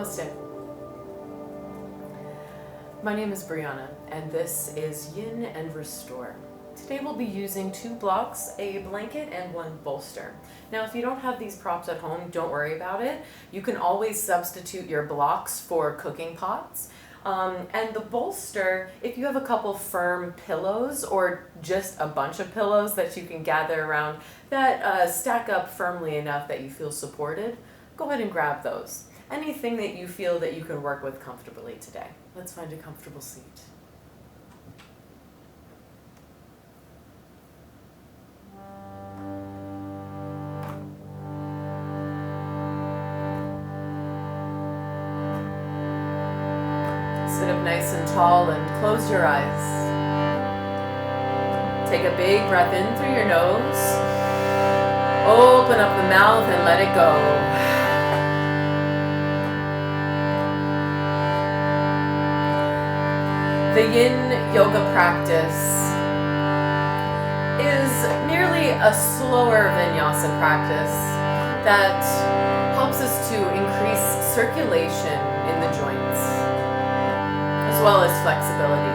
Namaste. My name is Brianna, and this is Yin and Restore. Today we'll be using 2 blocks, a blanket, and 1 bolster. Now, if you don't have these props at home, don't worry about it. You can always substitute your blocks for cooking pots. And the bolster, if you have a couple firm pillows or just a bunch of pillows that you can gather around that stack up firmly enough that you feel supported, go ahead and grab those. Anything that you feel that you can work with comfortably today. Let's find a comfortable seat. Sit up nice and tall and close your eyes. Take a big breath in through your nose. Open up the mouth and let it go. The Yin yoga practice is merely a slower vinyasa practice that helps us to increase circulation in the joints, as well as flexibility.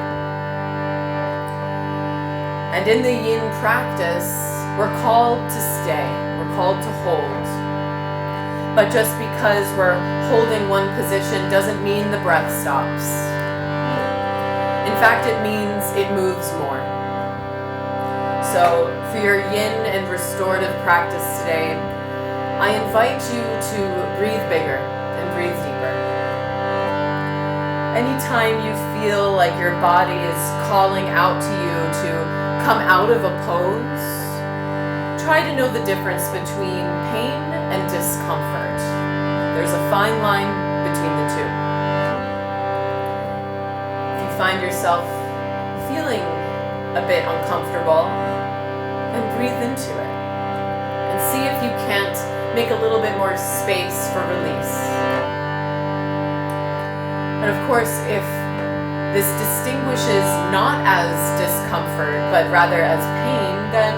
And in the Yin practice, we're called to stay, we're called to hold. But just because we're holding one position doesn't mean the breath stops. In fact, it means it moves more. So for your Yin and restorative practice today, I invite you to breathe bigger and breathe deeper. Anytime you feel like your body is calling out to you to come out of a pose, try to know the difference between pain and discomfort. There's a fine line between the two. Find yourself feeling a bit uncomfortable, and breathe into it. And see if you can't make a little bit more space for release. And of course, if this distinguishes not as discomfort, but rather as pain, then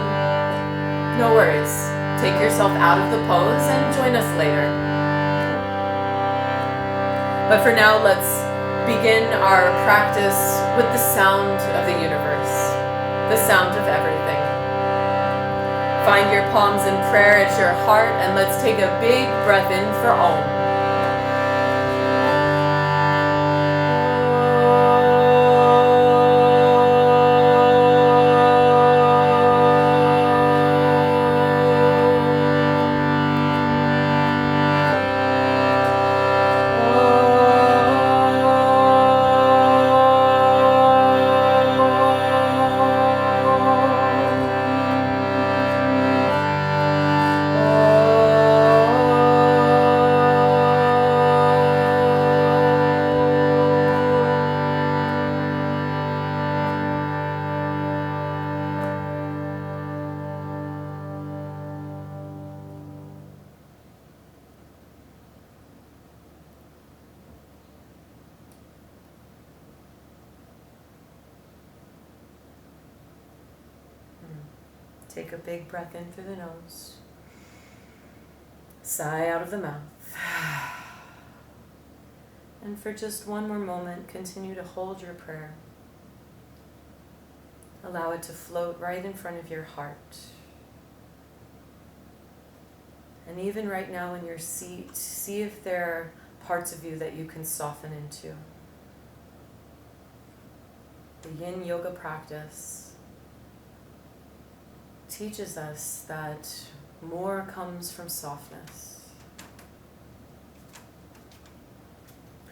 no worries. Take yourself out of the pose and join us later. But for now, let's begin our practice with the sound of the universe, the sound of everything. Find your palms in prayer at your heart, and let's take a big breath in for Om. Take a big breath in through the nose. Sigh out of the mouth. And for just one more moment, continue to hold your prayer. Allow it to float right in front of your heart. And even right now in your seat, see if there are parts of you that you can soften into. The Yin yoga practice teaches us that more comes from softness.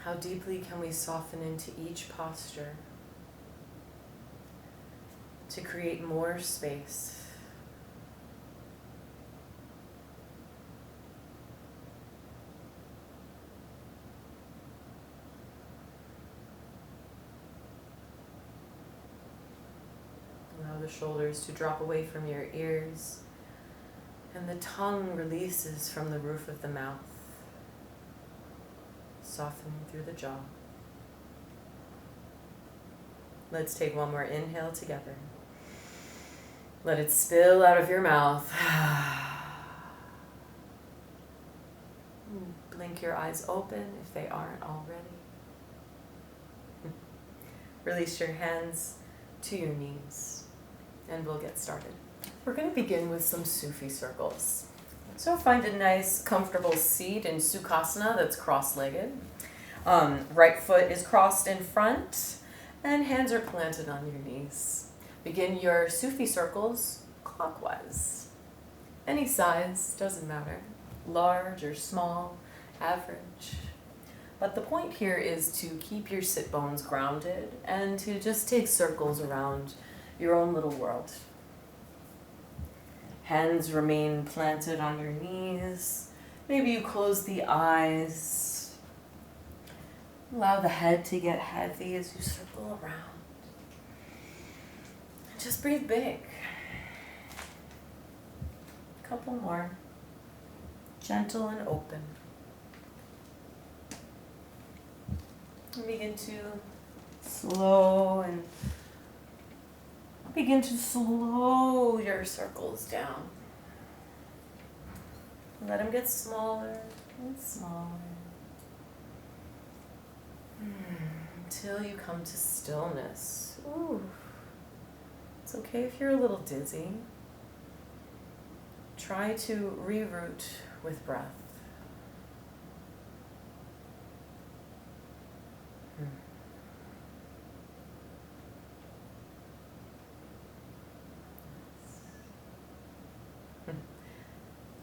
How deeply can we soften into each posture to create more space? The shoulders to drop away from your ears, and the tongue releases from the roof of the mouth, softening through the jaw. Let's take one more inhale together. Let it spill out of your mouth. Blink blink your eyes open if they aren't already. Release your hands to your knees, and we'll get started. We're going to begin with some Sufi circles. So find a nice, comfortable seat in Sukhasana that's cross-legged. Right foot is crossed in front, and hands are planted on your knees. Begin your Sufi circles clockwise. Any size, doesn't matter. Large or small, average. But the point here is to keep your sit bones grounded and to just take circles around your own little world. Hands remain planted on your knees. Maybe you close the eyes. Allow the head to get heavy as you circle around. Just breathe big. A couple more. Gentle and open. And begin to slow your circles down. Let them get smaller and smaller. Until you come to stillness. Ooh. It's okay if you're a little dizzy. Try to reroute with breath.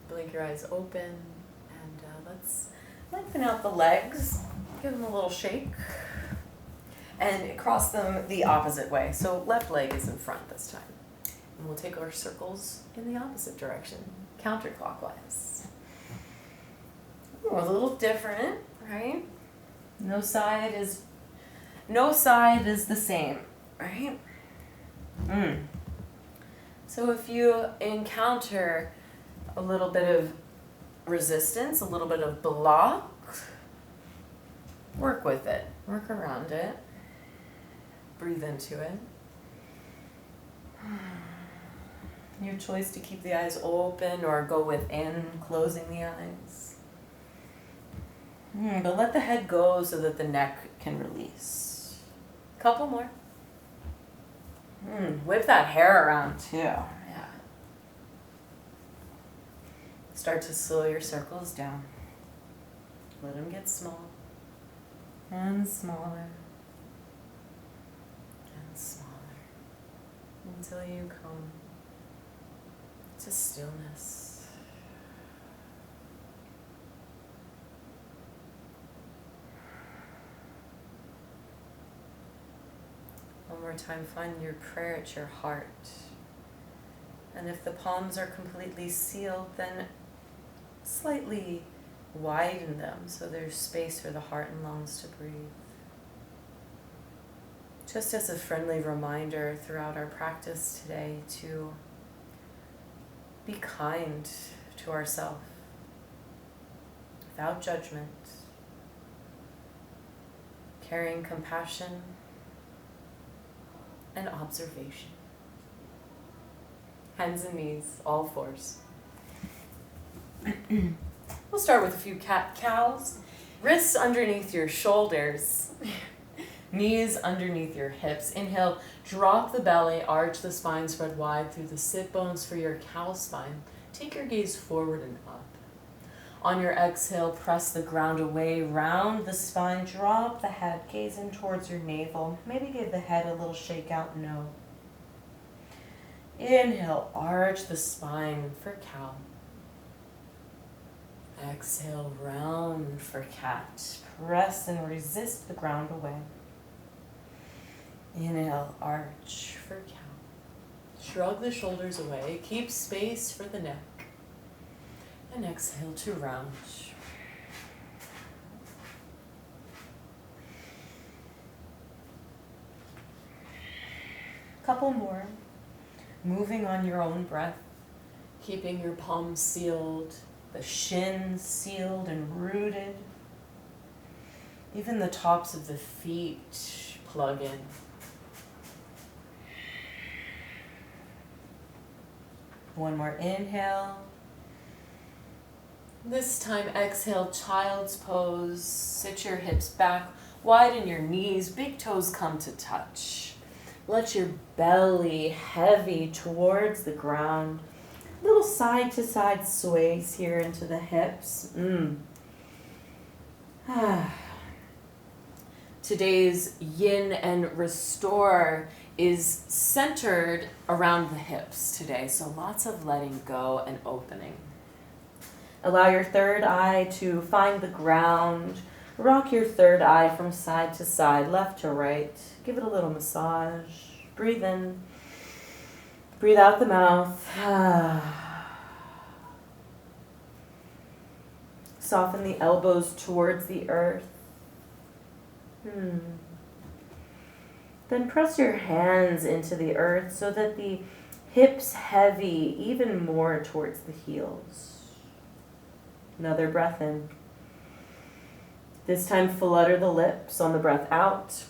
Blink your eyes open, and let's lengthen out the legs. Give them a little shake. And cross them the opposite way. So left leg is in front this time. And we'll take our circles in the opposite direction, counterclockwise. Ooh, a little different, right? No side is the same, right? So if you encounter a little bit of resistance, a little bit of block, work with it, work around it, breathe into it. Your choice to keep the eyes open or go within, closing the eyes. But let the head go so that the neck can release. Couple more. Whip that hair around too. Yeah. Start to slow your circles down. Let them get small and smaller and smaller until you come to stillness. One more time, find your prayer at your heart. And if the palms are completely sealed, then slightly widen them so there's space for the heart and lungs to breathe. Just as a friendly reminder throughout our practice today to be kind to ourselves without judgment, carrying compassion and observation. Hands and knees, all fours. We'll start with a few cat-cows. Wrists underneath your shoulders. Knees underneath your hips. Inhale, drop the belly, arch the spine, spread wide through the sit bones for your cow spine. Take your gaze forward and up. On your exhale, press the ground away, round the spine, drop the head, gaze in towards your navel. Maybe give the head a little shake out, no. Inhale, arch the spine for cow. Exhale, round for cat. Press and resist the ground away. Inhale, arch for cow. Shrug the shoulders away. Keep space for the neck. And exhale to round. Couple more. Moving on your own breath. Keeping your palms sealed. The shins sealed and rooted. Even the tops of the feet plug in. One more inhale. This time, exhale, child's pose. Sit your hips back, widen your knees, big toes come to touch. Let your belly heavy towards the ground. Little side to side sways here into the hips. Today's Yin and Restore is centered around the hips today, so lots of letting go and opening. Allow your third eye to find the ground. Rock your third eye from side to side, left to right. Give it a little massage. Breathe in. Breathe out the mouth. Soften the elbows towards the earth. Then press your hands into the earth so that the hips heavy even more towards the heels. Another breath in. This time flutter the lips on the breath out.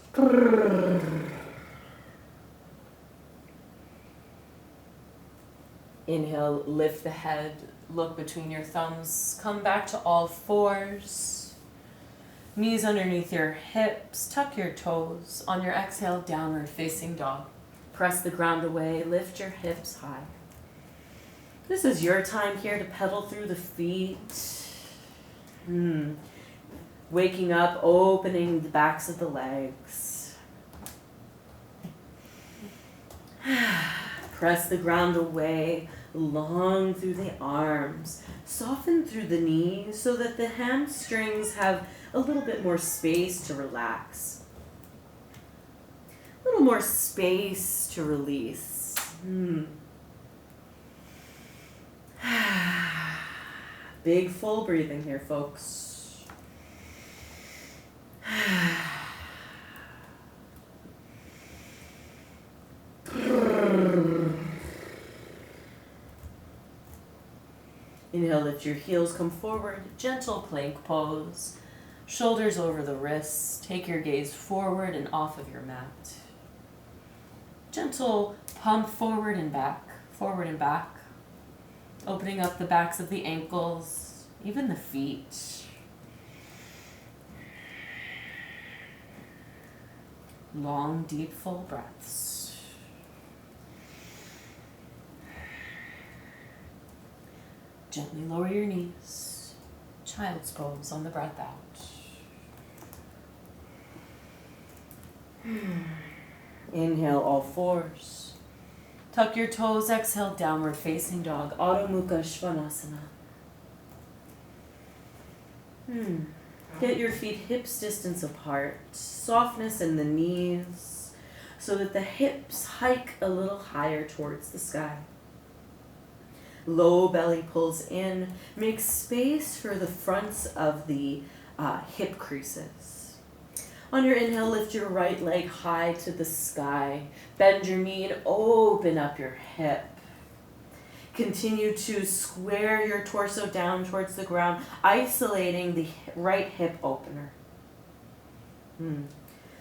Inhale, lift the head, look between your thumbs, come back to all fours. Knees underneath your hips, tuck your toes. On your exhale, downward facing dog. Press the ground away, lift your hips high. This is your time here to pedal through the feet. Waking up, opening the backs of the legs. Press the ground away, long through the arms. Soften through the knees so that the hamstrings have a little bit more space to relax. A little more space to release. Big full breathing here, folks. Inhale, lift your heels, come forward. Gentle plank pose. Shoulders over the wrists. Take your gaze forward and off of your mat. Gentle pump forward and back. Forward and back. Opening up the backs of the ankles, even the feet. Long, deep, full breaths. Gently lower your knees. Child's pose on the breath out. Inhale, all fours. Tuck your toes, exhale, downward facing dog, Adho Mukha Svanasana. Get your feet hips distance apart, softness in the knees, so that the hips hike a little higher towards the sky. Low belly pulls in, make space for the fronts of the hip creases. On your inhale, lift your right leg high to the sky. Bend your knee and open up your hip. Continue to square your torso down towards the ground, isolating the right hip opener.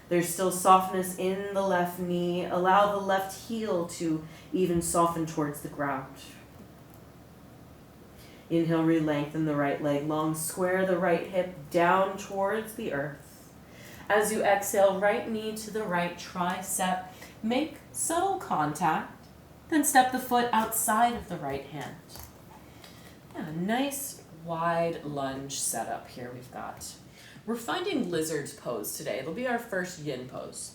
There's still softness in the left knee. Allow the left heel to even soften towards the ground. Inhale, re-lengthen the right leg long. Square the right hip down towards the earth. As you exhale, right knee to the right tricep. Make subtle contact. Then step the foot outside of the right hand. Yeah, nice wide lunge setup here we've got. We're finding lizard's pose today. It'll be our first yin pose.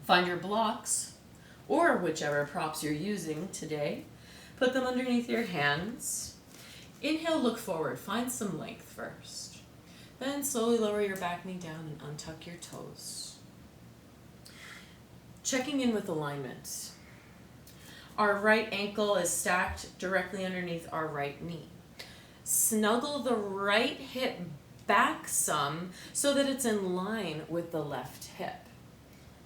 Find your blocks, or whichever props you're using today. Put them underneath your hands. Inhale, look forward. Find some length first. Then slowly lower your back knee down and untuck your toes. Checking in with alignment. Our right ankle is stacked directly underneath our right knee. Snuggle the right hip back some so that it's in line with the left hip.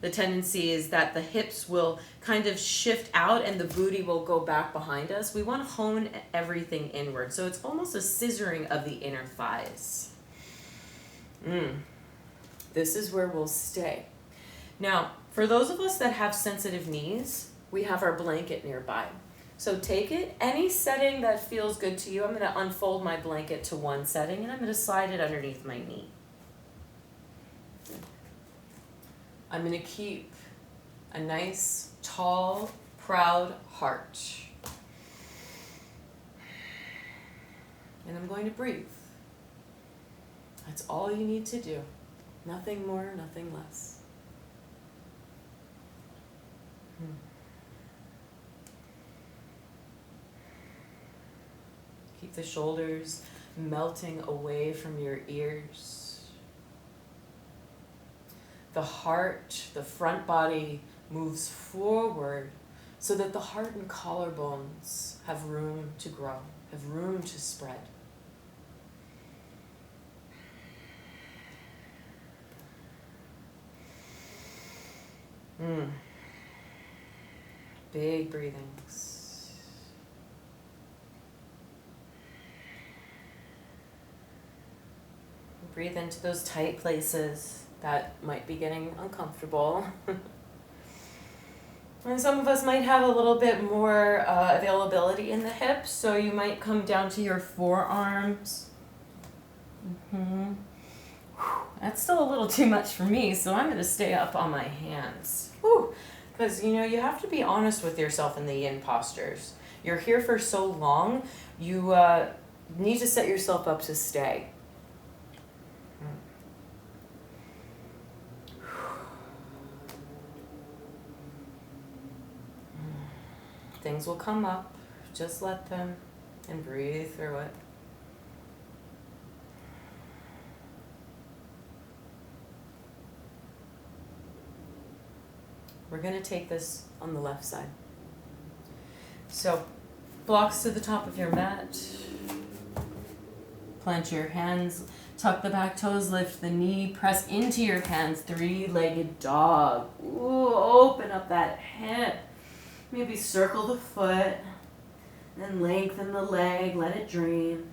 The tendency is that the hips will kind of shift out and the booty will go back behind us. We want to hone everything inward. So it's almost a scissoring of the inner thighs. This is where we'll stay. Now, for those of us that have sensitive knees, we have our blanket nearby. So take it, any setting that feels good to you. I'm going to unfold my blanket to one setting and I'm going to slide it underneath my knee. I'm going to keep a nice, tall, proud heart. And I'm going to breathe. That's all you need to do. Nothing more, nothing less. Keep the shoulders melting away from your ears. The heart, the front body moves forward so that the heart and collarbones have room to grow, have room to spread. Big breathings. Breathe into those tight places that might be getting uncomfortable. And some of us might have a little bit more availability in the hips, so you might come down to your forearms. That's still a little too much for me, so I'm going to stay up on my hands. Because, you have to be honest with yourself in the yin postures. You're here for so long, you need to set yourself up to stay. Things will come up. Just let them and breathe through it. We're going to take this on the left side. So, blocks to the top of your mat. Plant your hands, tuck the back toes, lift the knee, press into your hands, three-legged dog. Ooh, open up that hip. Maybe circle the foot, then lengthen the leg, let it drain.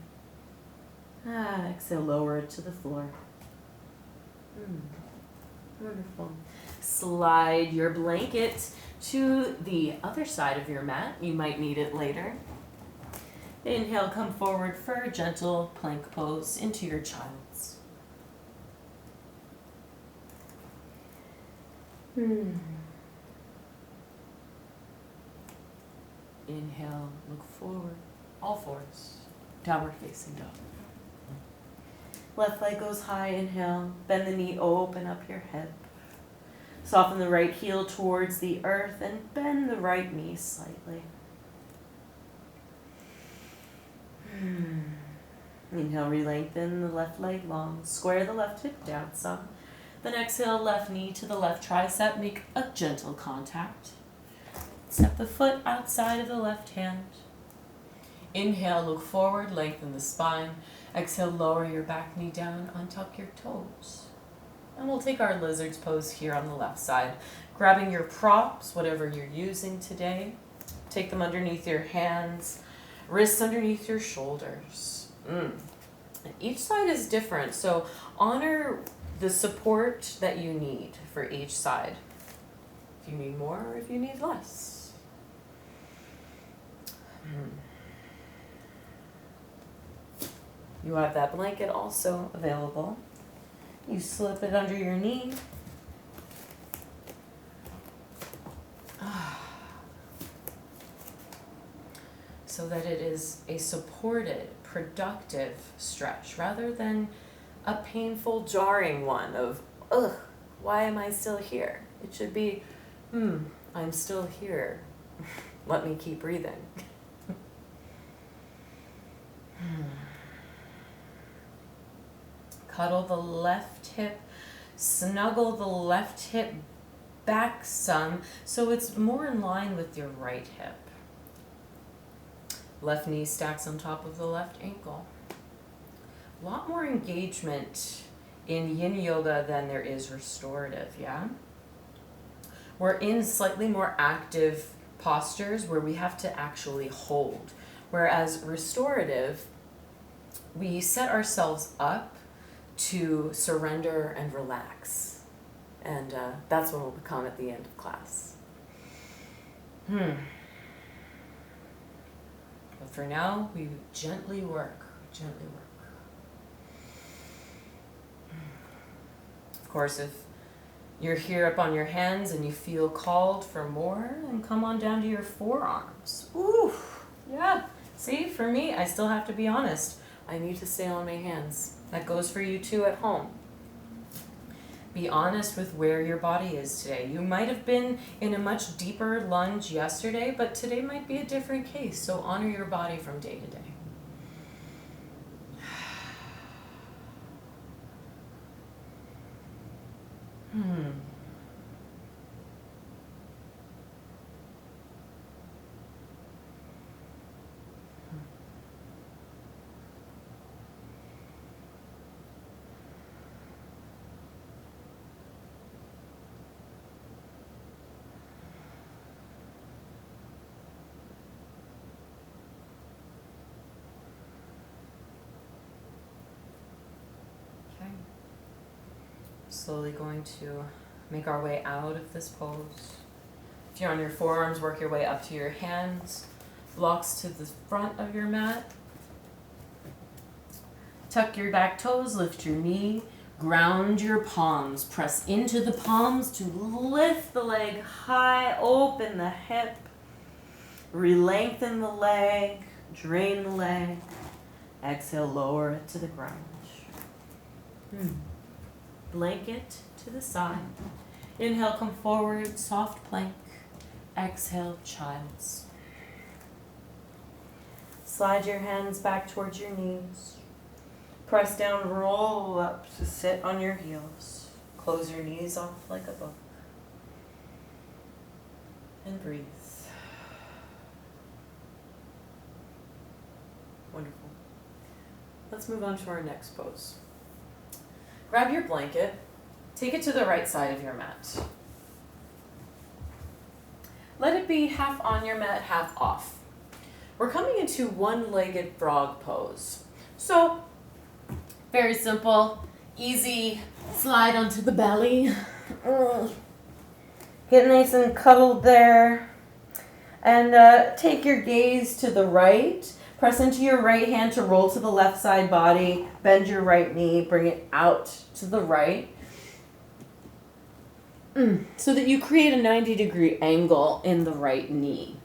Exhale, lower it to the floor. Wonderful. Slide your blanket to the other side of your mat. You might need it later. Inhale, come forward for a gentle plank pose into your child's. Inhale, look forward, all fours, downward facing dog. Left leg goes high, inhale, bend the knee, open up your hip. Soften the right heel towards the earth and bend the right knee slightly. Inhale, re-lengthen the left leg long, square the left hip down some. Then exhale, left knee to the left tricep, make a gentle contact. Step the foot outside of the left hand. Inhale, look forward, lengthen the spine. Exhale, lower your back knee down, untuck your toes. And we'll take our lizard's pose here on the left side. Grabbing your props, whatever you're using today. Take them underneath your hands, wrists underneath your shoulders. And each side is different, so honor the support that you need for each side. If you need more or if you need less. You have that blanket also available. You slip it under your knee. So that it is a supported, productive stretch rather than a painful, jarring one of, why am I still here? It should be, I'm still here. Let me keep breathing. Cuddle the left hip, snuggle the left hip back some so it's more in line with your right hip. Left knee stacks on top of the left ankle. A lot more engagement in yin yoga than there is restorative, yeah? We're in slightly more active postures where we have to actually hold. Whereas restorative, we set ourselves up to surrender and relax. And that's what will come at the end of class. But for now, we gently work, gently work. Of course, if you're here up on your hands and you feel called for more, then come on down to your forearms. Ooh, yeah. See, for me, I still have to be honest. I need to stay on my hands. That goes for you too at home. Be honest with where your body is today. You might have been in a much deeper lunge yesterday, but today might be a different case. So honor your body from day to day. Slowly going to make our way out of this pose. If you're on your forearms, work your way up to your hands, blocks to the front of your mat. Tuck your back toes, lift your knee, ground your palms, press into the palms to lift the leg high, open the hip, re-lengthen the leg, drain the leg, exhale, lower it to the ground. Blanket to the side. Inhale, come forward, soft plank. Exhale, child's. Slide your hands back towards your knees. Press down, roll up to sit on your heels. Close your knees off like a book. And breathe. Wonderful. Let's move on to our next pose. Grab your blanket, take it to the right side of your mat. Let it be half on your mat, half off. We're coming into one-legged frog pose. So, very simple, easy, slide onto the belly. Get nice and cuddled there. And take your gaze to the right. Press into your right hand to roll to the left side body. Bend your right knee. Bring it out to the right. So that you create a 90-degree angle in the right knee.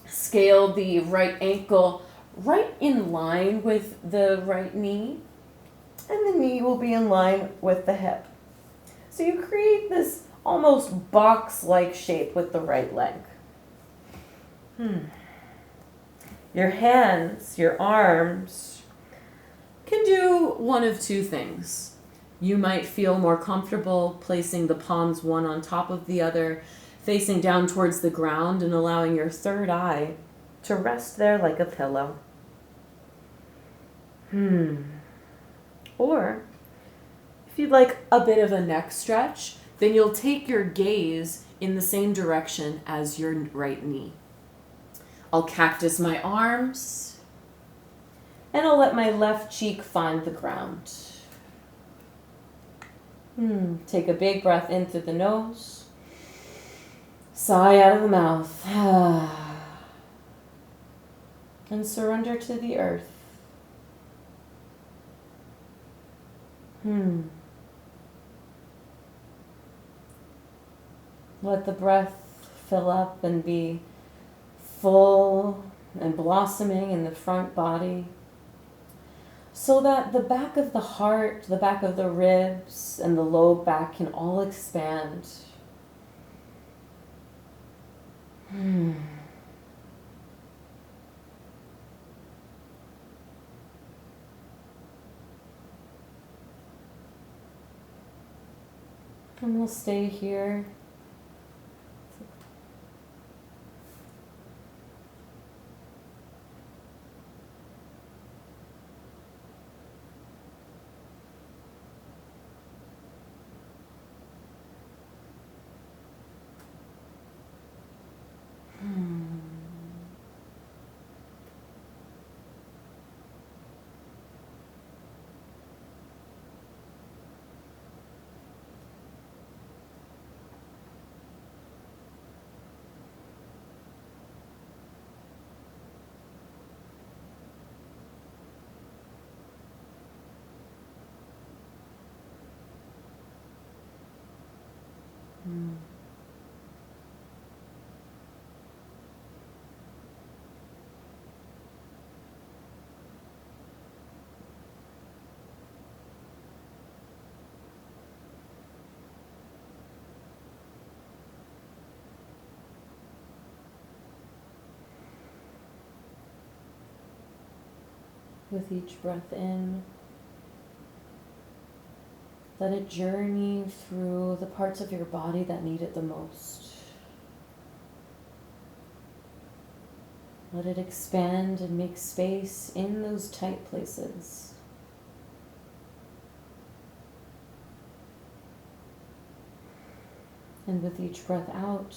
Scale the right ankle right in line with the right knee. And the knee will be in line with the hip. So you create this almost box-like shape with the right leg. Your hands, your arms can do one of two things. You might feel more comfortable placing the palms one on top of the other, facing down towards the ground and allowing your third eye to rest there like a pillow. Or, if you'd like a bit of a neck stretch, then you'll take your gaze in the same direction as your right knee. I'll cactus my arms, and I'll let my left cheek find the ground. Take a big breath in through the nose, sigh out of the mouth, and surrender to the earth. Let the breath fill up and be full and blossoming in the front body, so that the back of the heart, the back of the ribs, and the low back can all expand. And we'll stay here. Mm. With each breath in, let it journey through the parts of your body that need it the most. Let it expand and make space in those tight places. And with each breath out,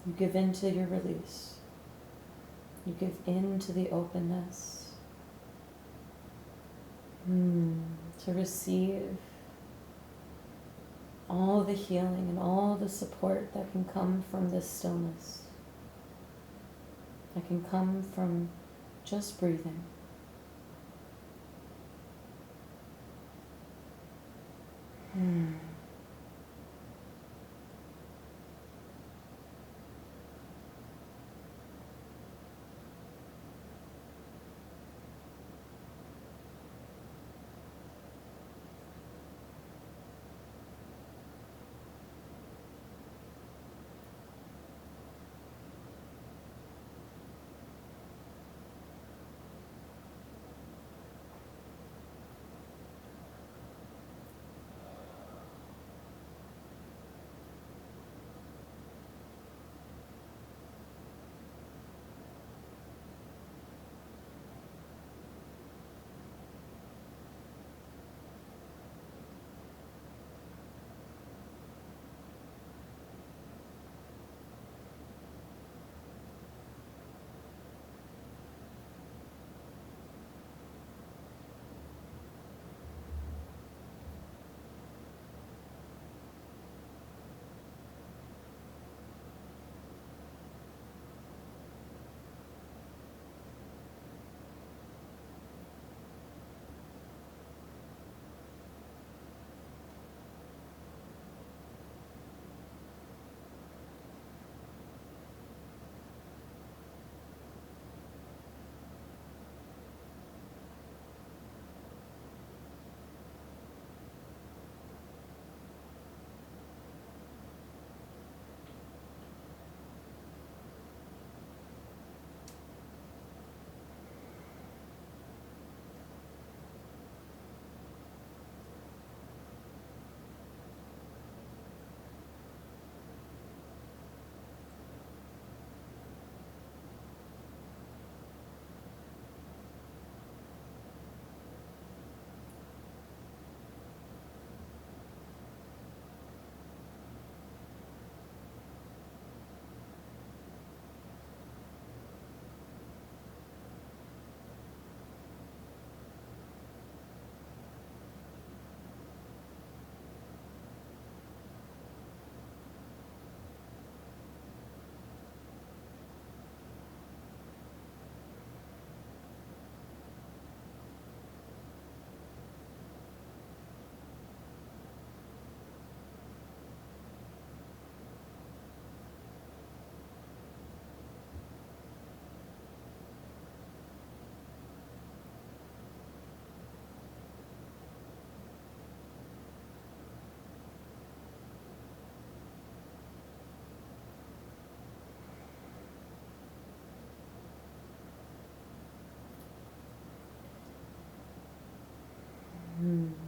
you give in to your release. You give in to the openness. To receive all the healing and all the support that can come from this stillness. That can come from just breathing.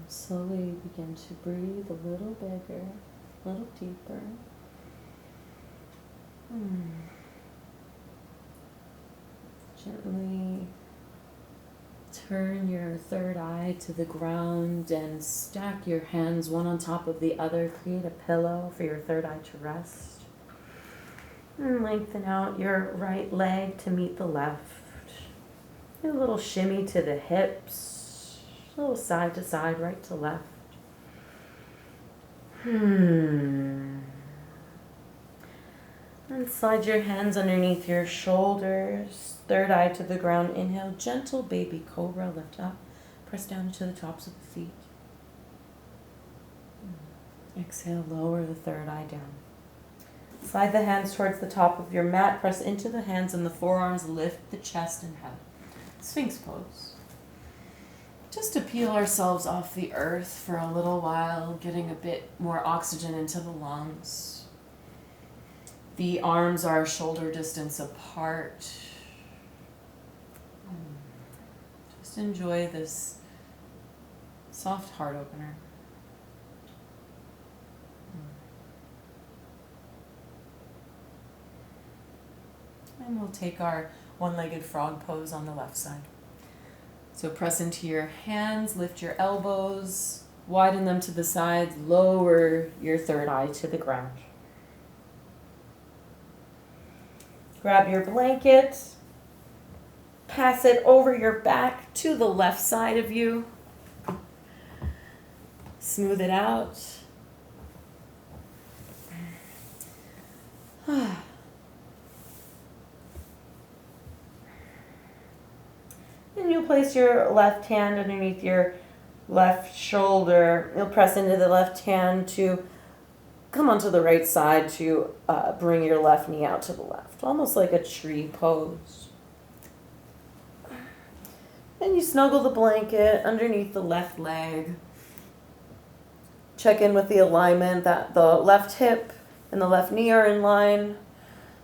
Slowly begin to breathe a little bigger, a little deeper. Gently turn your third eye to the ground and stack your hands one on top of the other. Create a pillow for your third eye to rest. And lengthen out your right leg to meet the left. Do a little shimmy to the hips. A little side to side, right to left. And slide your hands underneath your shoulders. Third eye to the ground. Inhale, gentle baby cobra. Lift up. Press down into the tops of the feet. Exhale, lower the third eye down. Slide the hands towards the top of your mat. Press into the hands and the forearms. Lift the chest and head. Sphinx pose. Just to peel ourselves off the earth for a little while, getting a bit more oxygen into the lungs. The arms are shoulder distance apart. Just enjoy this soft heart opener. And we'll take our one-legged frog pose on the left side. So press into your hands, lift your elbows, widen them to the sides, lower your third eye to the ground. Grab your blanket, pass it over your back to the left side of you. Smooth it out. And you'll place your left hand underneath your left shoulder. You'll press into the left hand to come onto the right side to bring your left knee out to the left, almost like a tree pose. And you snuggle the blanket underneath the left leg. Check in with the alignment that the left hip and the left knee are in line.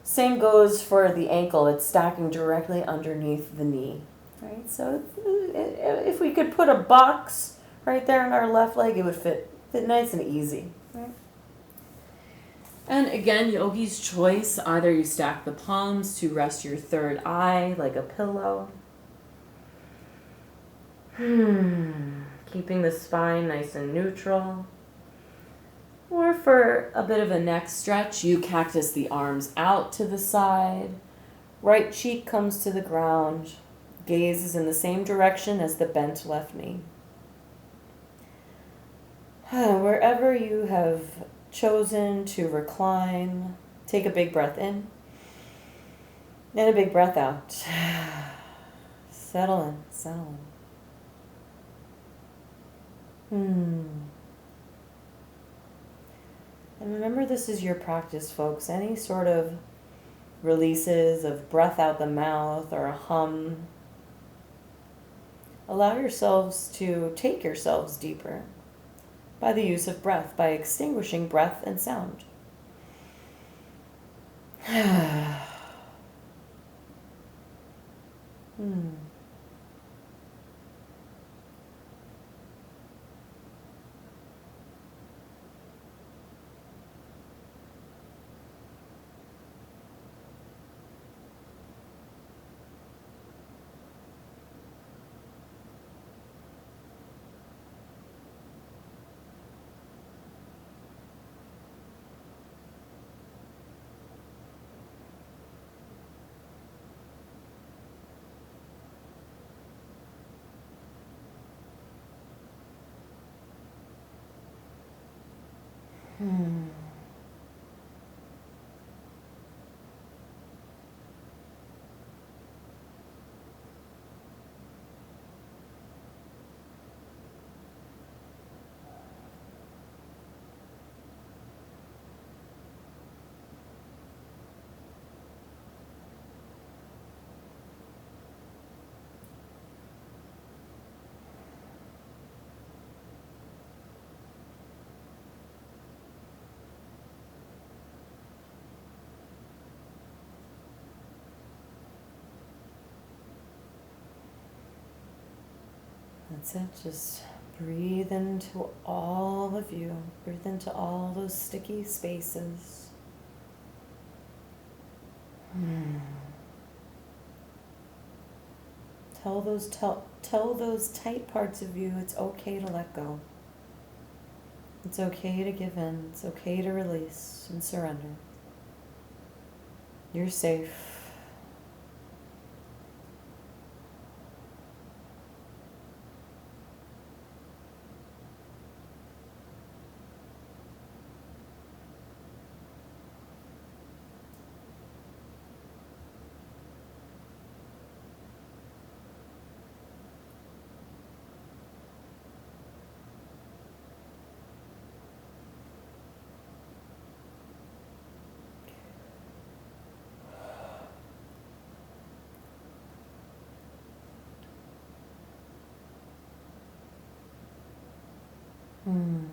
Same goes for the ankle. It's stacking directly underneath the knee. Right? So if we could put a box right there in our left leg, it would fit nice and easy. Right? And again, yogi's choice. Either you stack the palms to rest your third eye like a pillow. Keeping the spine nice and neutral. Or for a bit of a neck stretch, you cactus the arms out to the side. Right cheek comes to the ground. Gaze is in the same direction as the bent left knee. Wherever you have chosen to recline, take a big breath in and a big breath out. Settle in, settle in. And remember, this is your practice, folks. Any sort of releases of breath out the mouth or a hum, allow yourselves to take yourselves deeper by the use of breath, by extinguishing breath and sound. That's it. Just breathe into all of you. Breathe into all those sticky spaces. Tell those tight parts of you it's okay to let go. It's okay to give in. It's okay to release and surrender. You're safe. Hmm.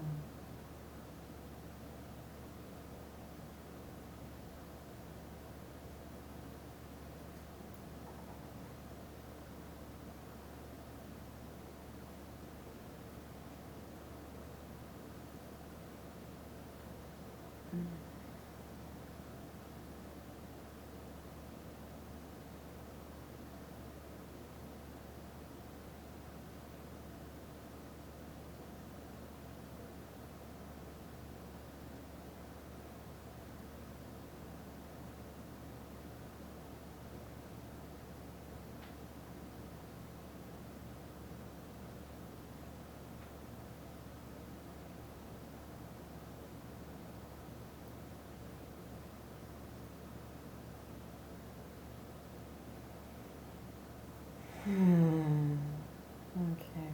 Okay.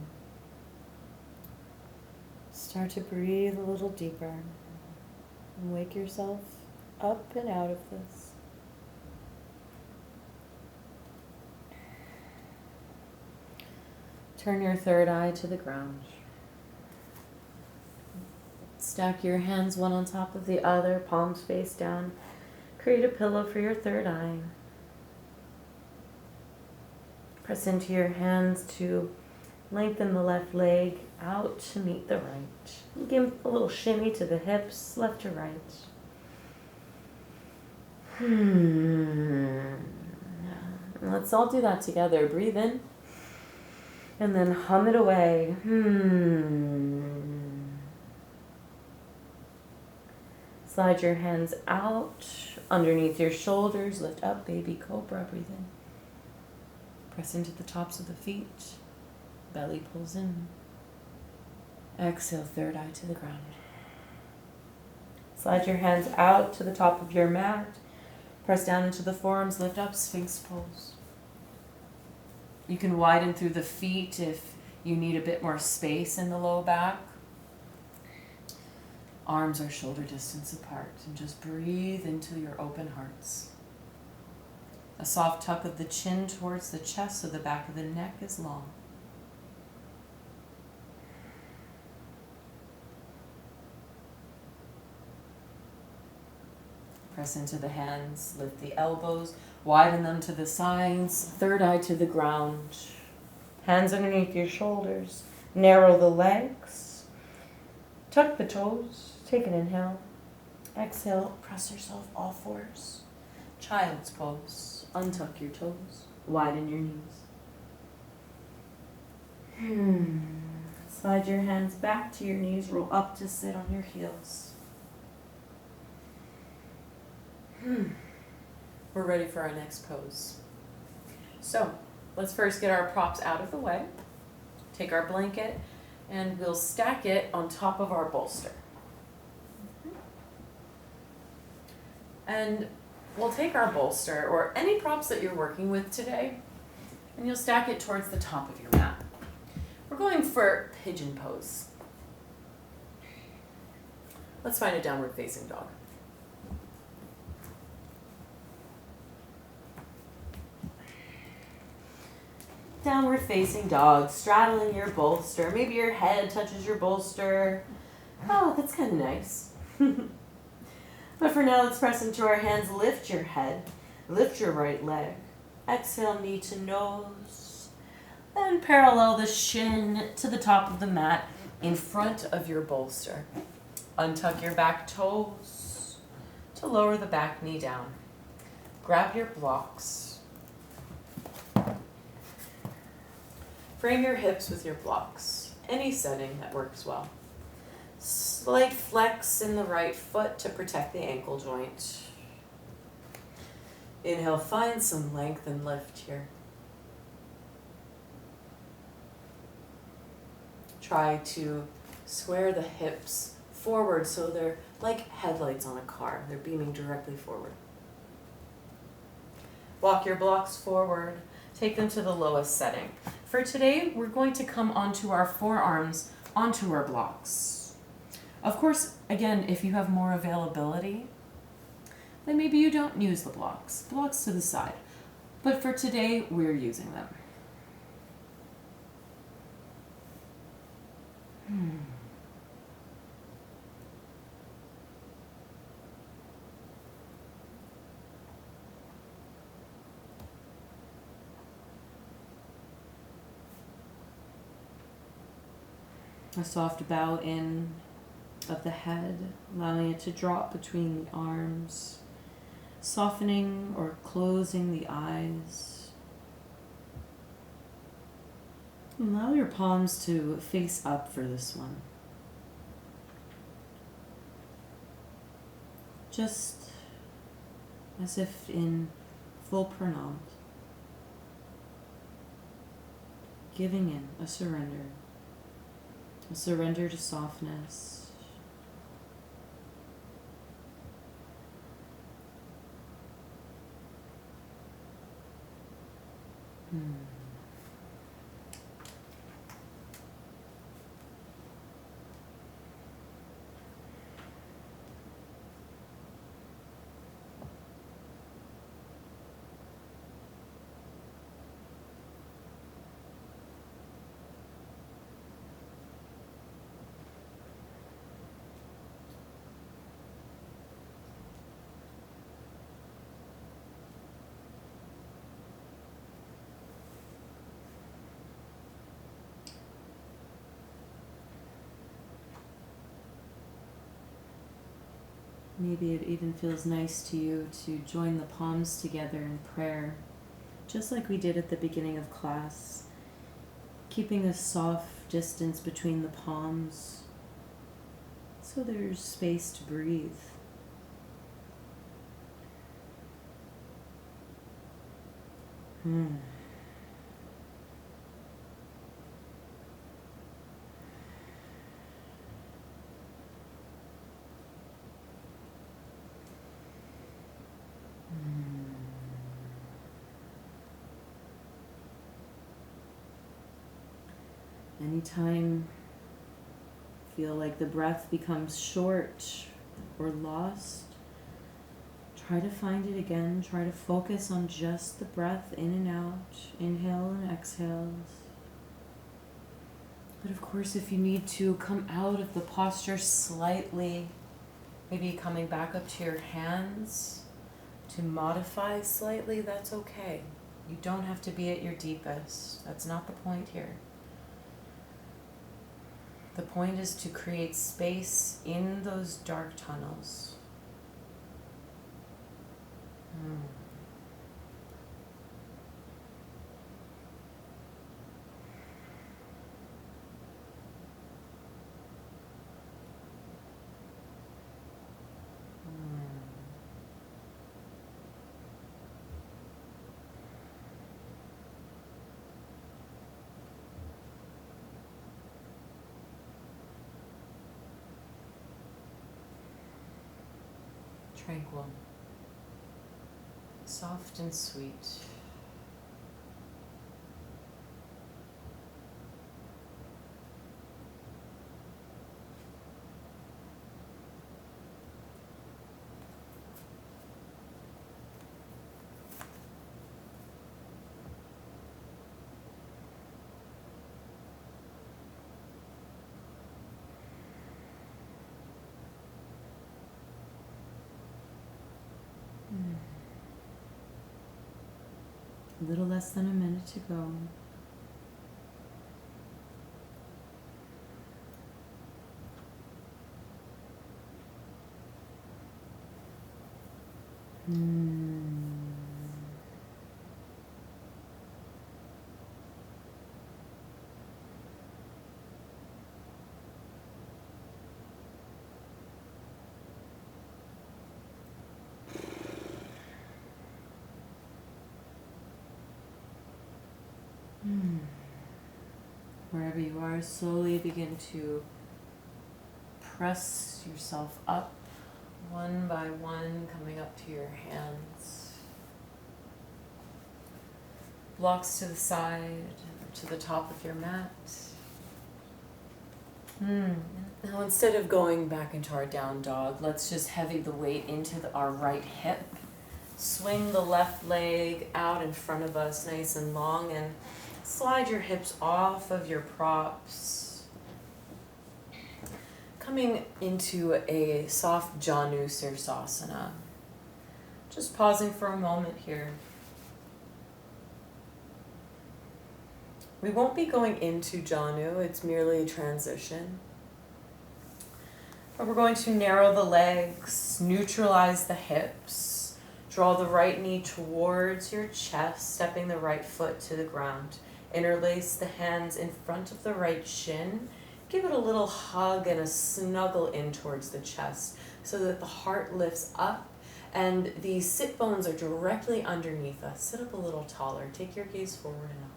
Start to breathe a little deeper and wake yourself up and out of this. Turn your third eye to the ground. Stack your hands one on top of the other, palms face down. Create a pillow for your third eye. Press into your hands to lengthen the left leg out to meet the right. Give a little shimmy to the hips, left to right. Let's all do that together. Breathe in and then hum it away. Slide your hands out underneath your shoulders. Lift up, baby cobra. Breathe in. Press into the tops of the feet. Belly pulls in. Exhale, third eye to the ground. Slide your hands out to the top of your mat. Press down into the forearms. Lift up, Sphinx pose. You can widen through the feet if you need a bit more space in the low back. Arms are shoulder distance apart. And just breathe into your open hearts. A soft tuck of the chin towards the chest so the back of the neck is long. Press into the hands, lift the elbows, widen them to the sides, third eye to the ground. Hands underneath your shoulders, narrow the legs, tuck the toes, take an inhale. Exhale, press yourself all fours. Child's pose, untuck your toes, widen your knees. Slide your hands back to your knees, roll up to sit on your heels. We're ready for our next pose. So let's first get our props out of the way. Take our blanket and we'll stack it on top of our bolster. And we'll take our bolster or any props that you're working with today and you'll stack it towards the top of your mat. We're going for pigeon pose. Let's find a downward facing dog. Downward facing dog, straddling your bolster. Maybe your head touches your bolster. Oh, that's kind of nice. But for now, let's press into our hands. Lift your head. Lift your right leg. Exhale, knee to nose. Then parallel the shin to the top of the mat in front of your bolster. Untuck your back toes to lower the back knee down. Grab your blocks. Frame your hips with your blocks. Any setting that works well. Slight flex in the right foot to protect the ankle joint. Inhale, find some length and lift here. Try to square the hips forward so they're like headlights on a car. They're beaming directly forward. Walk your blocks forward. Take them to the lowest setting. For today, we're going to come onto our forearms, onto our blocks. Of course, again, if you have more availability, then maybe you don't use the blocks. Blocks to the side. But for today, we're using them. A soft bow in of the head, allowing it to drop between the arms, softening or closing the eyes. Allow your palms to face up for this one. Just as if in full pranam, giving in a surrender to softness. Maybe it even feels nice to you to join the palms together in prayer, just like we did at the beginning of class, keeping a soft distance between the palms so there's space to breathe. Anytime you feel like the breath becomes short or lost, try to find it again. Try to focus on just the breath in and out, inhale and exhales. But of course, if you need to come out of the posture slightly, maybe coming back up to your hands to modify slightly, that's okay. You don't have to be at your deepest. That's not the point here. The point is to create space in those dark tunnels. Tranquil, soft and sweet. A little less than a minute to go. Wherever you are, slowly begin to press yourself up one by one, coming up to your hands. Blocks to the side, to the top of your mat. Now instead of going back into our down dog, let's just heavy the weight into our right hip. Swing the left leg out in front of us nice and long and slide your hips off of your props. Coming into a soft Janu Sirsasana. Just pausing for a moment here. We won't be going into Janu, it's merely a transition. But we're going to narrow the legs, neutralize the hips, draw the right knee towards your chest, stepping the right foot to the ground. Interlace the hands in front of the right shin. Give it a little hug and a snuggle in towards the chest so that the heart lifts up and the sit bones are directly underneath us. Sit up a little taller. Take your gaze forward and up.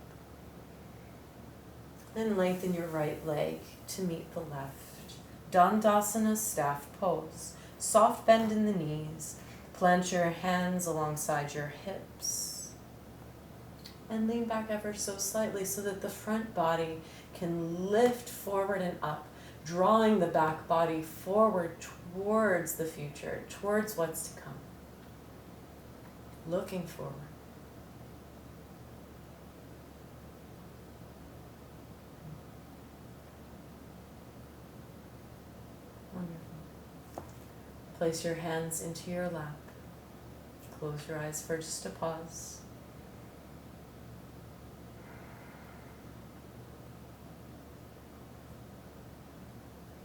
Then lengthen your right leg to meet the left. Dandasana, staff pose. Soft bend in the knees. Plant your hands alongside your hips. And lean back ever so slightly so that the front body can lift forward and up, drawing the back body forward towards the future, towards what's to come. Looking forward. Wonderful. Place your hands into your lap. Close your eyes for just a pause.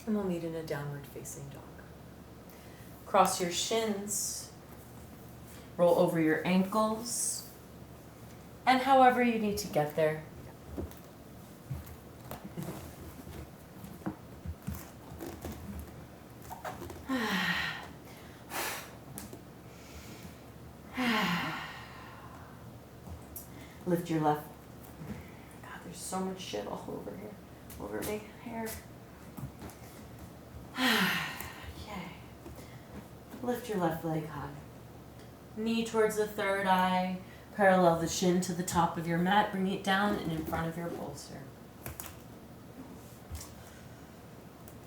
And we'll meet in a downward facing dog. Cross your shins. Roll over your ankles. And however you need to get there. Lift your left. God, there's so much shit all over here. Over my hair. Yay. Lift your left leg high. Knee towards the third eye. Parallel the shin to the top of your mat. Bring it down and in front of your bolster.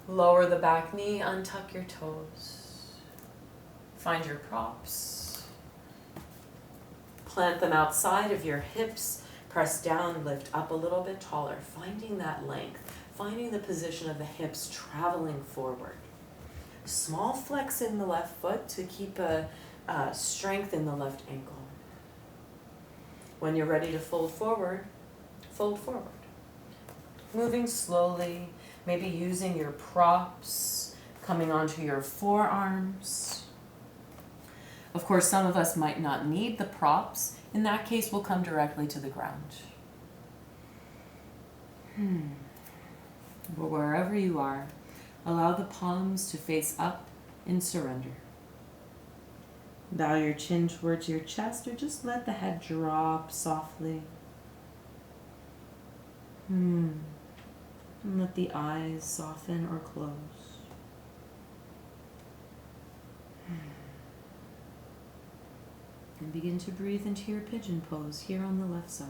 Lower the back knee. Untuck your toes. Find your props. Plant them outside of your hips. Press down, lift up a little bit taller. Finding that length. Finding the position of the hips traveling forward. Small flex in the left foot to keep a strength in the left ankle. When you're ready to fold forward, fold forward. Moving slowly, maybe using your props, coming onto your forearms. Of course, some of us might not need the props. In that case, we'll come directly to the ground. But wherever you are, allow the palms to face up in surrender. Bow your chin towards your chest or just let the head drop softly. And let the eyes soften or close. And begin to breathe into your pigeon pose here on the left side.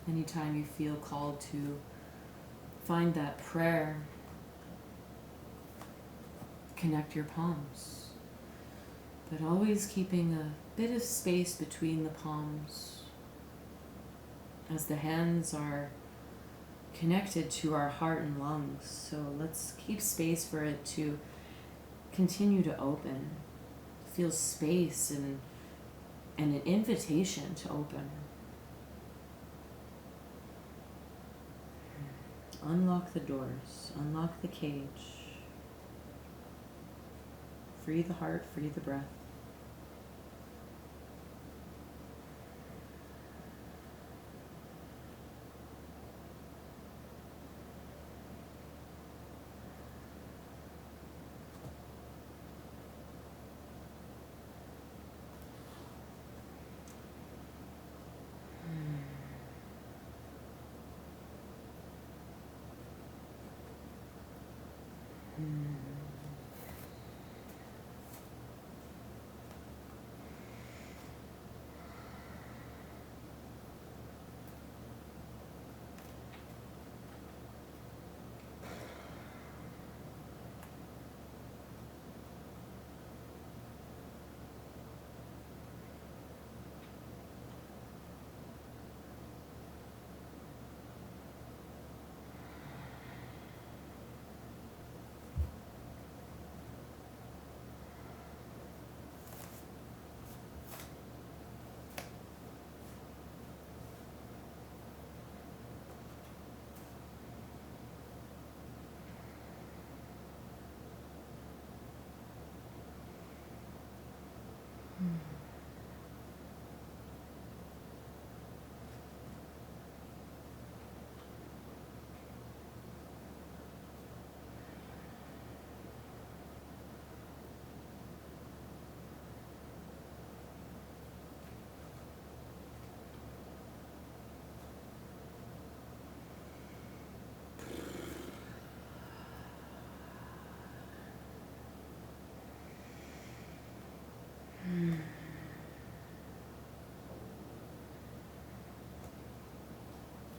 Anytime you feel called to find that prayer, connect your palms, but always keeping a bit of space between the palms as the hands are connected to our heart and lungs. So let's keep space for it to continue to open. Feel space and an invitation to open. Unlock the doors, unlock the cage. Free the heart, free the breath.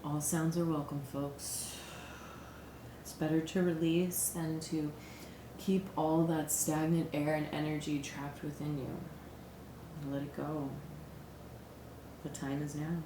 All sounds are welcome, folks. It's better to release than to keep all that stagnant air and energy trapped within you. Let it go. The time is now.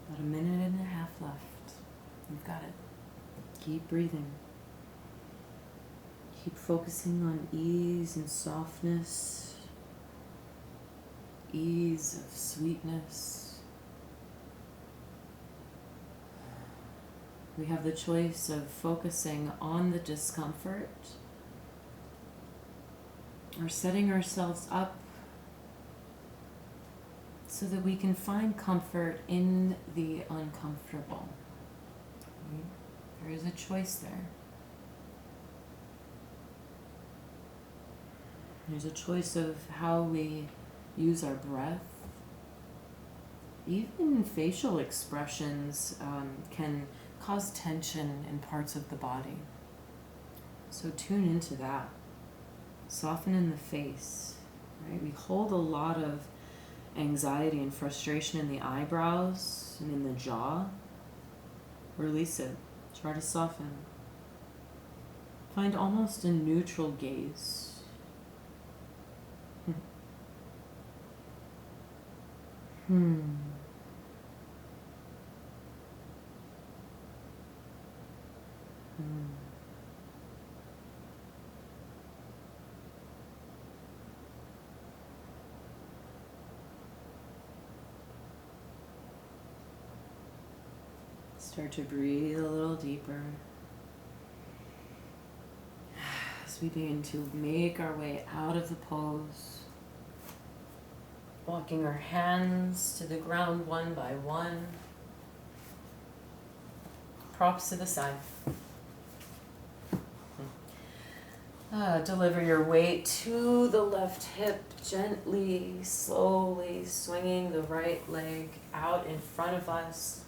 About a minute and a half left. You've got it. Keep breathing. Keep focusing on ease and softness, ease of sweetness. We have the choice of focusing on the discomfort or setting ourselves up so that we can find comfort in the uncomfortable. There is a choice there. There's a choice of how we use our breath. Even facial expressions can cause tension in parts of the body. So tune into that. Soften in the face. Right? We hold a lot of anxiety and frustration in the eyebrows and in the jaw. Release it. Try to soften. Find almost a neutral gaze. Start to breathe a little deeper as we begin to make our way out of the pose. Walking our hands to the ground one by one. Props to the side. Deliver your weight to the left hip, gently, slowly swinging the right leg out in front of us.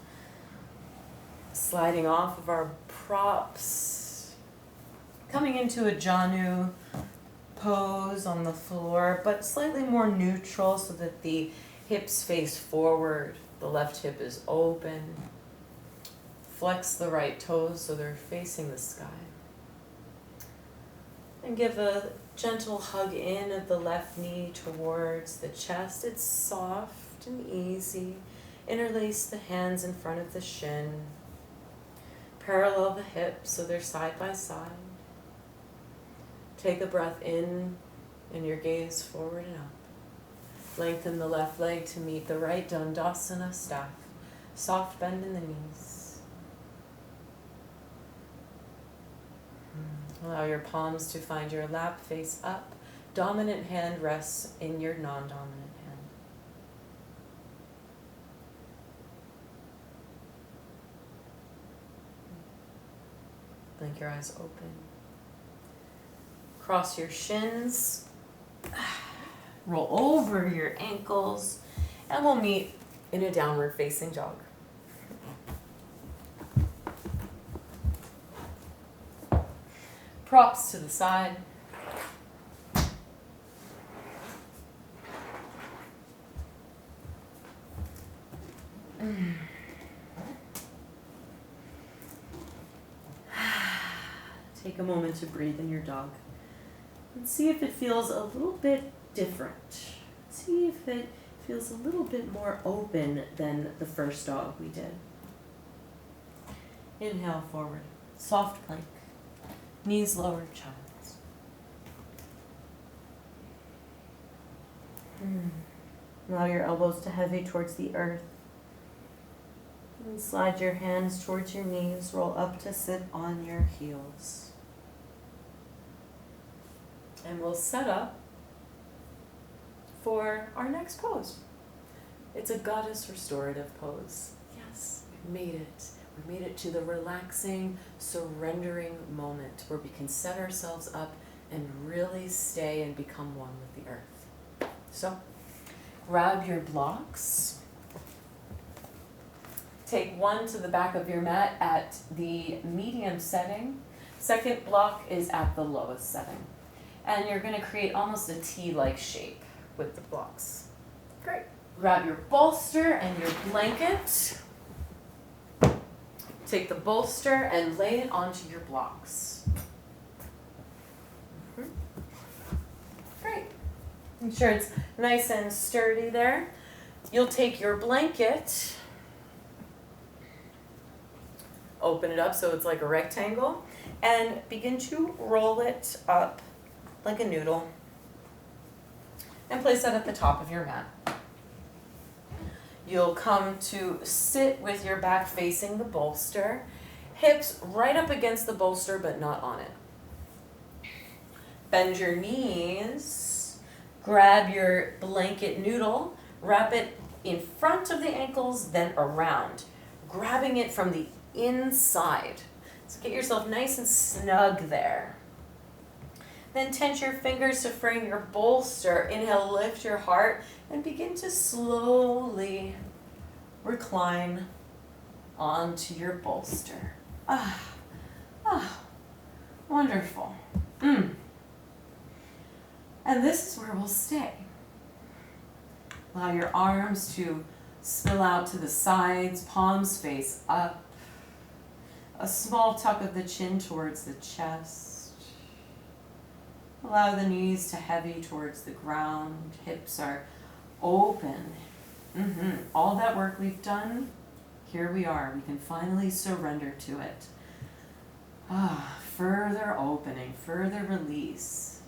Sliding off of our props. Coming into a Janu pose on the floor, but slightly more neutral so that the hips face forward. The left hip is open. Flex the right toes so they're facing the sky. And give a gentle hug in of the left knee towards the chest. It's soft and easy. Interlace the hands in front of the shin. Parallel the hips so they're side by side. Take a breath in and your gaze forward and up. Lengthen the left leg to meet the right Dandasana staff. Soft bend in the knees. Allow your palms to find your lap face up. Dominant hand rests in your non-dominant hand. Blink your eyes open. Cross your shins. Roll over your ankles. And we'll meet in a downward facing dog. Props to the side. Take a moment to breathe in your dog and see if it feels a little bit different. See if it feels a little bit more open than the first dog we did. Inhale forward, soft plank, knees lowered, child's. Allow your elbows to heavy towards the earth. And slide your hands towards your knees, roll up to sit on your heels. And we'll set up for our next pose. It's a goddess restorative pose. Yes, we made it. We made it to the relaxing, surrendering moment where we can set ourselves up and really stay and become one with the earth. So, grab your blocks. Take one to the back of your mat at the medium setting. Second block is at the lowest setting. And you're going to create almost a T-like shape with the blocks. Great. Grab your bolster and your blanket. Take the bolster and lay it onto your blocks. Great. Make sure it's nice and sturdy there. You'll take your blanket, open it up so it's like a rectangle, and begin to roll it up like a noodle. And place that at the top of your mat. You'll come to sit with your back facing the bolster, hips right up against the bolster but not on it. Bend your knees, grab your blanket noodle, wrap it in front of the ankles, then around, grabbing it from the inside. So get yourself nice and snug there. Then tense your fingers to frame your bolster. Inhale, lift your heart, and begin to slowly recline onto your bolster. Wonderful. And this is where we'll stay. Allow your arms to spill out to the sides, palms face up. A small tuck of the chin towards the chest. Allow the knees to heavy towards the ground. Hips are open. All that work we've done, here we are. We can finally surrender to it. Further opening, further release.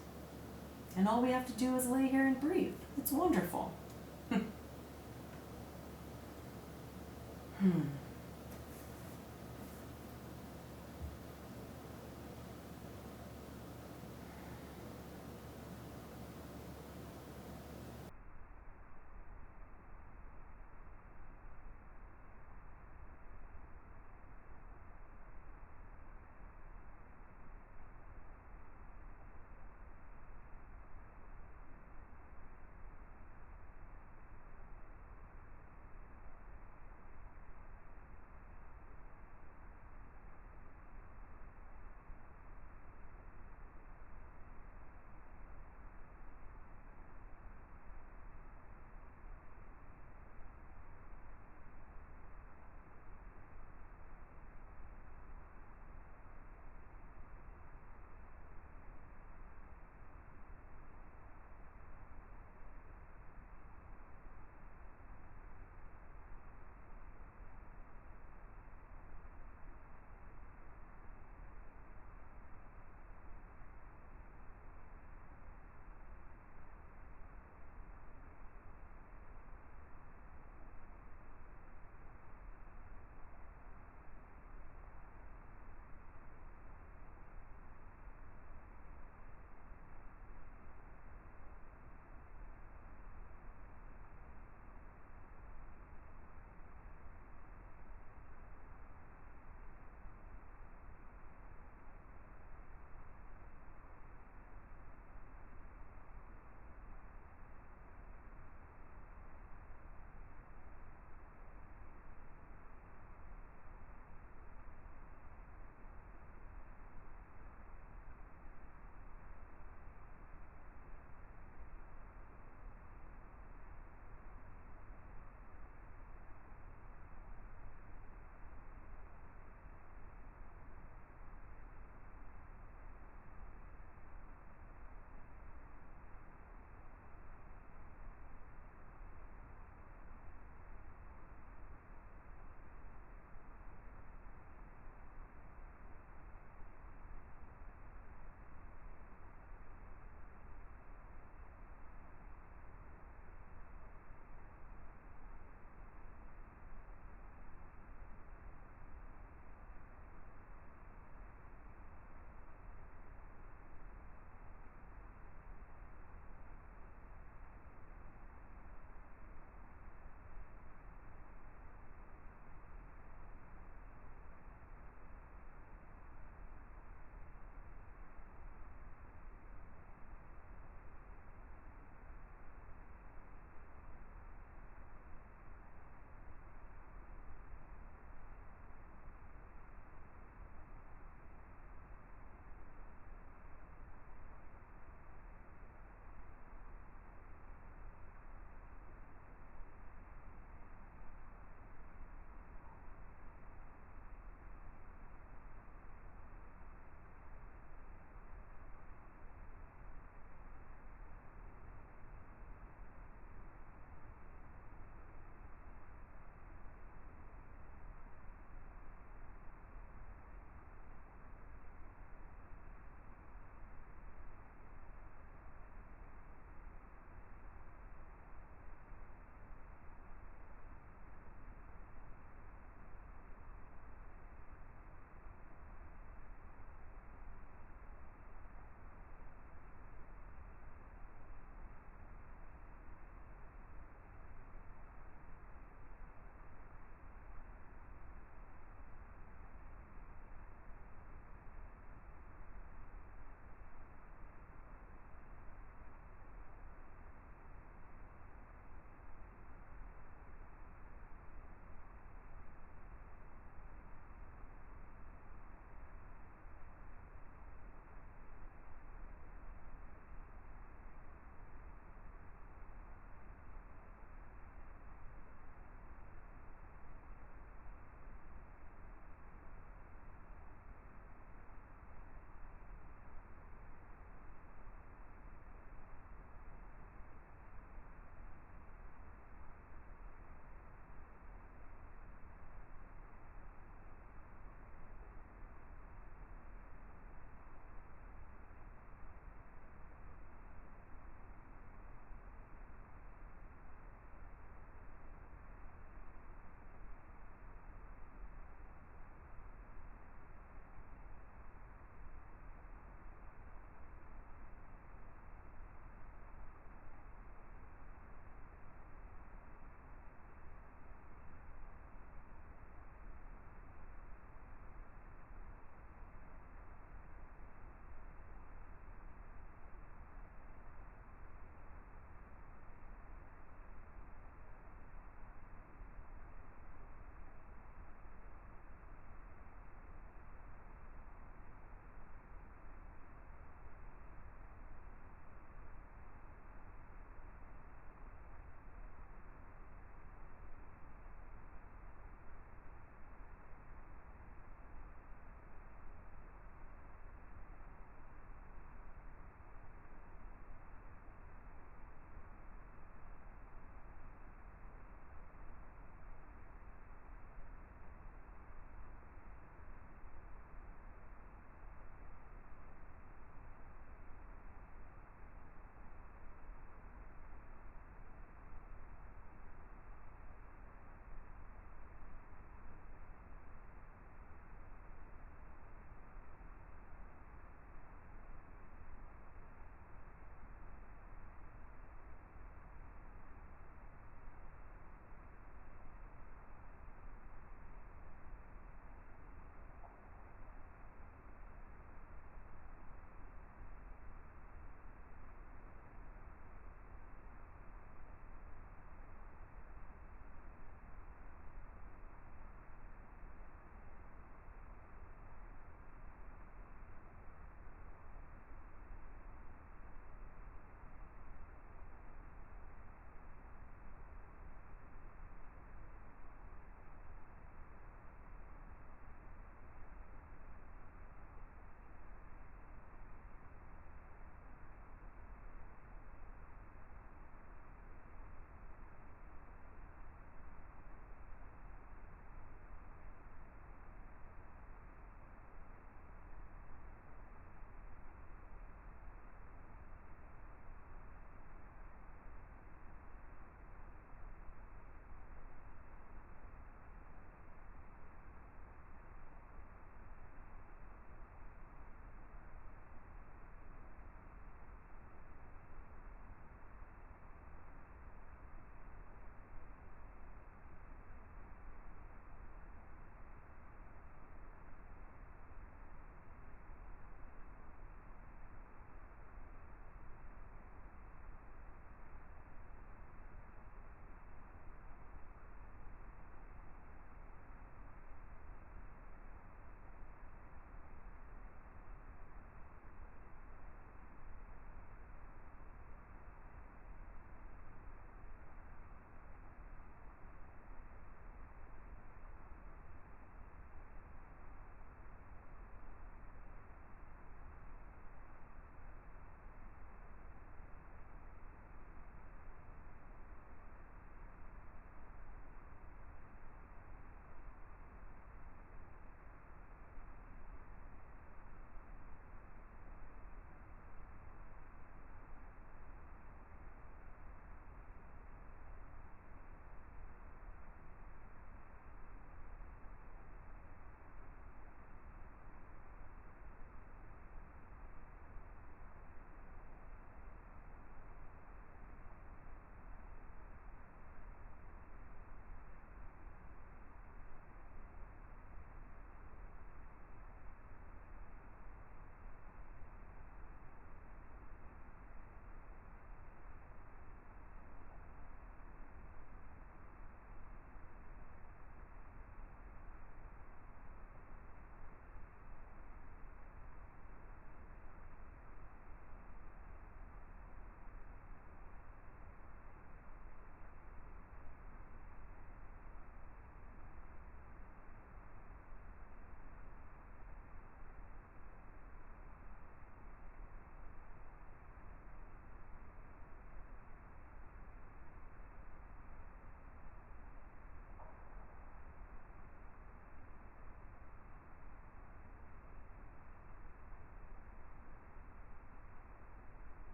And all we have to do is lay here and breathe. It's wonderful.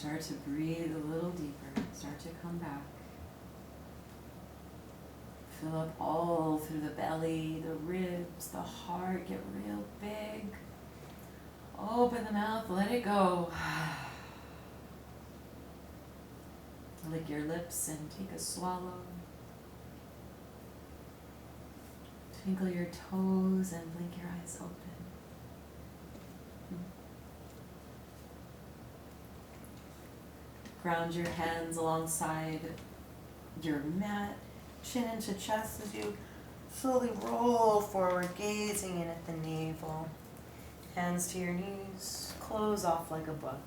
start to breathe a little deeper. Start to come back. Fill up all through the belly, the ribs, the heart. Get real big. Open the mouth, let it go. Lick your lips and take a swallow. Twinkle your toes and blink your eyes open. Ground your hands alongside your mat, chin into chest as you slowly roll forward, gazing in at the navel. Hands to your knees, close off like a book.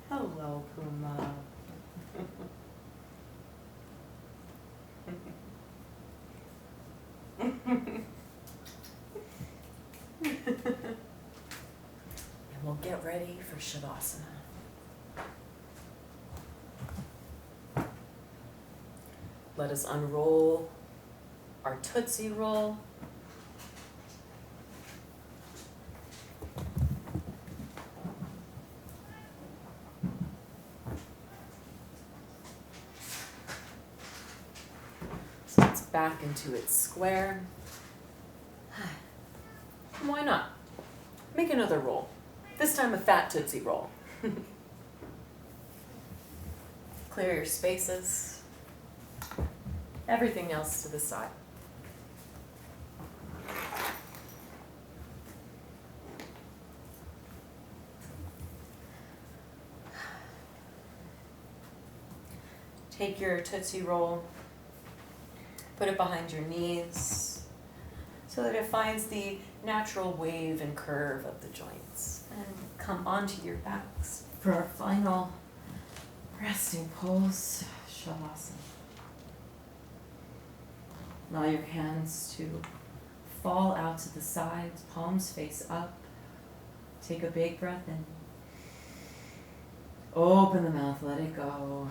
Hello, Puma. And we'll get ready for Shavasana. Let us unroll our Tootsie Roll. So it's back into its square. Why not? Make another roll. This time a fat Tootsie Roll. Clear your spaces. Everything else to the side. Take your Tootsie Roll, put it behind your knees so that it finds the natural wave and curve of the joints. And come onto your backs for our final resting pose, Shavasana. Allow your hands to fall out to the sides, palms face up. Take a big breath in. Open the mouth, let it go.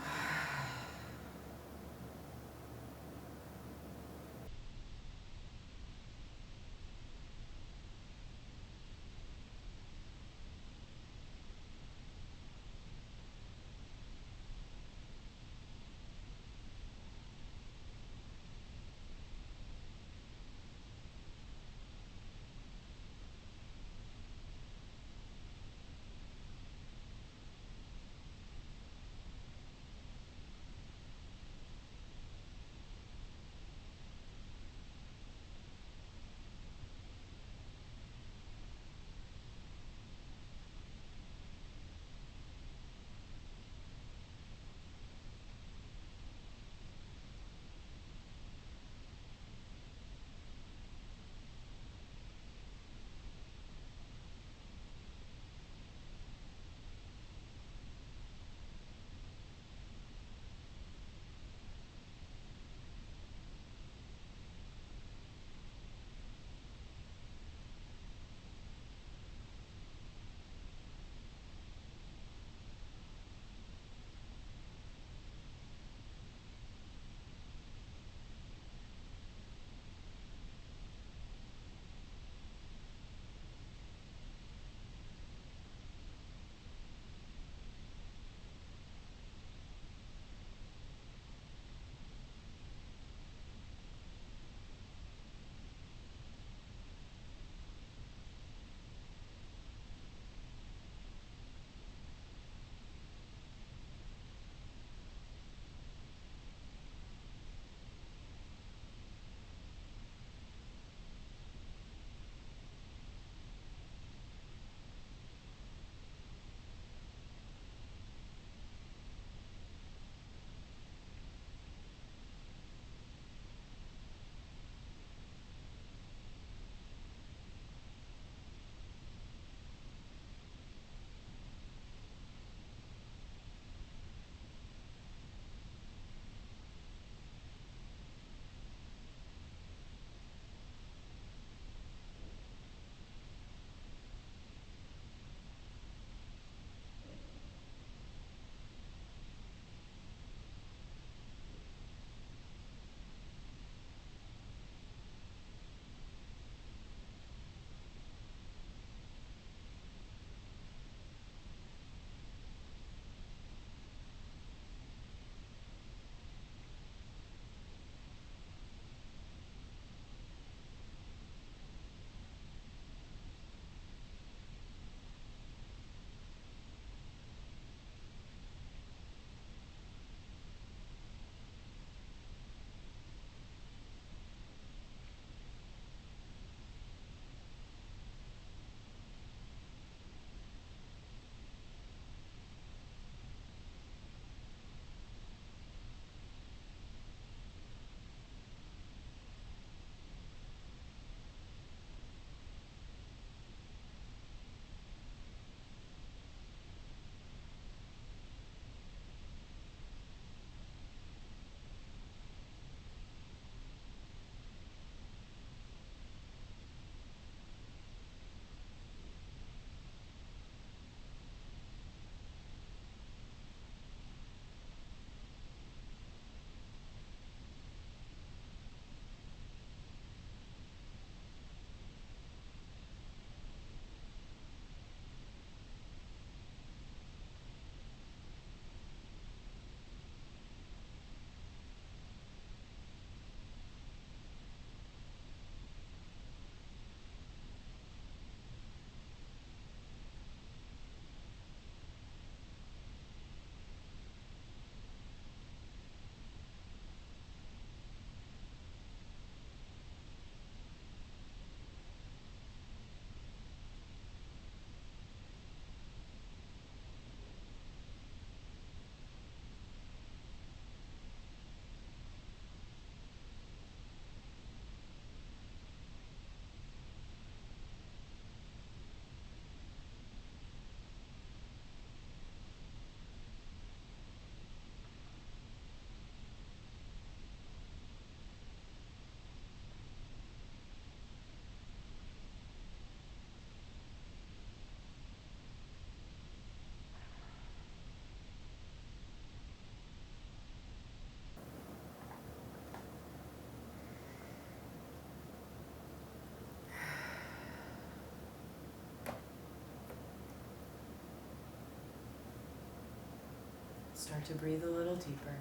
Start to breathe a little deeper.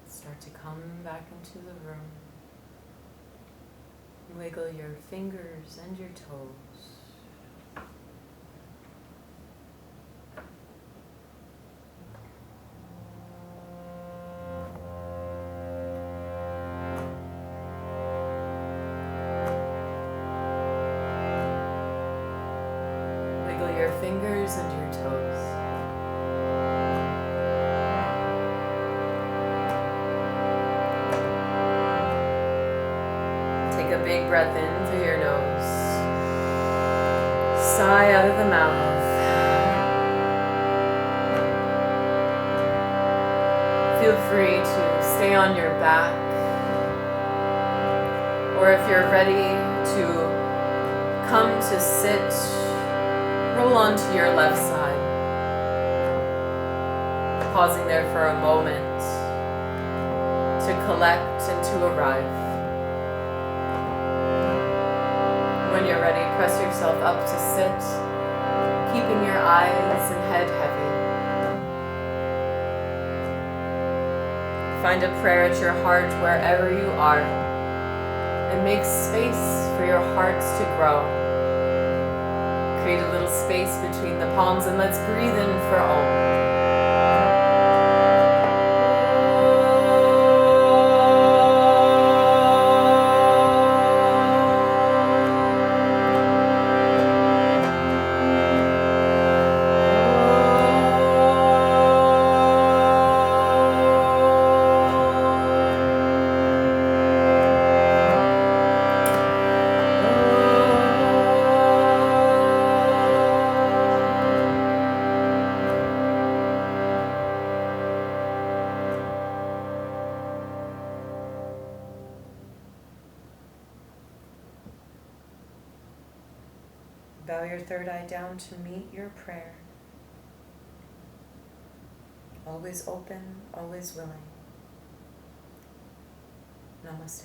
Start to come back into the room. Wiggle your fingers and your toes. Wiggle your fingers and your toes. Take a big breath in through your nose. Sigh out of the mouth. Feel free to stay on your back. Or if you're ready to come to sit, roll onto your left side. Pausing there for a moment to collect and to arrive. When you're ready, press yourself up to sit, keeping your eyes and head heavy. Find a prayer at your heart wherever you are, and make space for your hearts to grow. Create a little space between the palms, and let's breathe in for Om. Bow your third eye down to meet your prayer. Always open, always willing. Namaste.